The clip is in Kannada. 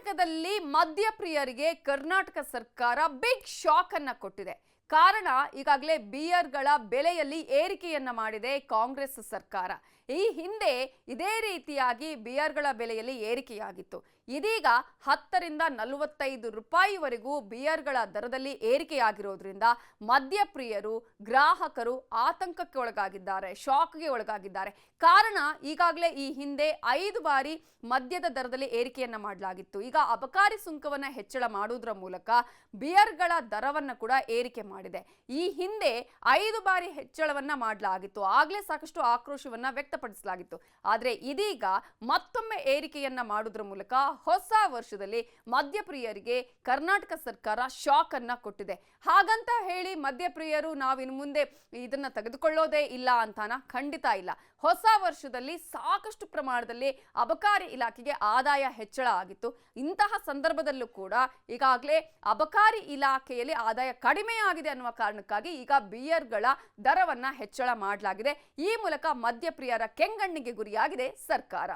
ಕರ್ನಾಟಕದಲ್ಲಿ ಮದ್ಯಪ್ರಿಯರಿಗೆ ಕರ್ನಾಟಕ ಸರ್ಕಾರ ಬಿಗ್ ಶಾಕ್ ಅನ್ನ ಕೊಟ್ಟಿದೆ. ಕಾರಣ ಈಗಾಗಲೇ ಬಿಯರ್ಗಳ ಬೆಲೆಯಲ್ಲಿ ಏರಿಕೆಯನ್ನ ಮಾಡಿದೆ ಕಾಂಗ್ರೆಸ್ ಸರ್ಕಾರ. ಈ ಹಿಂದೆ ಇದೇ ರೀತಿಯಾಗಿ ಬಿಯರ್ಗಳ ಬೆಲೆಯಲ್ಲಿ ಏರಿಕೆಯಾಗಿತ್ತು. ಇದೀಗ 10 ರಿಂದ 45 ರೂಪಾಯಿವರೆಗೂ ಬಿಯರ್ಗಳ ದರದಲ್ಲಿ ಏರಿಕೆಯಾಗಿರೋದ್ರಿಂದ ಮದ್ಯಪ್ರಿಯರು ಗ್ರಾಹಕರು ಆತಂಕಕ್ಕೆ ಒಳಗಾಗಿದ್ದಾರೆ, ಶಾಕ್ಗೆ ಒಳಗಾಗಿದ್ದಾರೆ. ಕಾರಣ ಈಗಾಗಲೇ ಈ ಹಿಂದೆ 5 ಬಾರಿ ಮದ್ಯದ ದರದಲ್ಲಿ ಏರಿಕೆಯನ್ನ ಮಾಡಲಾಗಿತ್ತು. ಈಗ ಅಬಕಾರಿ ಸುಂಕವನ್ನ ಹೆಚ್ಚಳ ಮಾಡುವುದರ ಮೂಲಕ ಬಿಯರ್ಗಳ ದರವನ್ನ ಕೂಡ ಏರಿಕೆ ಮಾಡಿದೆ. ಈ ಹಿಂದೆ 5 ಬಾರಿ ಹೆಚ್ಚಳವನ್ನ ಮಾಡಲಾಗಿತ್ತು. ಆಗ್ಲೇ ಸಾಕಷ್ಟು ಆಕ್ರೋಶವನ್ನ ವ್ಯಕ್ತಪಡಿಸಲಾಗಿತ್ತು. ಆದ್ರೆ ಇದೀಗ ಮತ್ತೊಮ್ಮೆ ಏರಿಕೆಯನ್ನ ಮಾಡುವುದರ ಮೂಲಕ ಹೊಸ ವರ್ಷದಲ್ಲಿ ಮದ್ಯಪ್ರಿಯರಿಗೆ ಕರ್ನಾಟಕ ಸರ್ಕಾರ ಶಾಕ್ ಅನ್ನ ಕೊಟ್ಟಿದೆ. ಹಾಗಂತ ಹೇಳಿ ಮದ್ಯಪ್ರಿಯರು ನಾವಿನ್ನು ಮುಂದೆ ಇದನ್ನ ತೆಗೆದುಕೊಳ್ಳೋದೇ ಇಲ್ಲ ಅಂತಾನ? ಖಂಡಿತ ಇಲ್ಲ. ಹೊಸ ವರ್ಷದಲ್ಲಿ ಸಾಕಷ್ಟು ಪ್ರಮಾಣದಲ್ಲಿ ಅಬಕಾರಿ ಇಲಾಖೆಗೆ ಆದಾಯ ಹೆಚ್ಚಳ ಆಗಿತ್ತು. ಇಂತಹ ಸಂದರ್ಭದಲ್ಲೂ ಕೂಡ ಈಗಾಗಲೇ ಅಬಕಾರಿ ಇಲಾಖೆಯಲ್ಲಿ ಆದಾಯ ಕಡಿಮೆ ಆಗಿದೆ ಅನ್ನುವ ಕಾರಣಕ್ಕಾಗಿ ಈಗ ಬಿಯರ್ಗಳ ದರವನ್ನ ಹೆಚ್ಚಳ ಮಾಡಲಾಗಿದೆ. ಈ ಮೂಲಕ ಮದ್ಯಪ್ರಿಯರ ಕೆಂಗಣ್ಣಿಗೆ ಗುರಿಯಾಗಿದೆ ಸರ್ಕಾರ.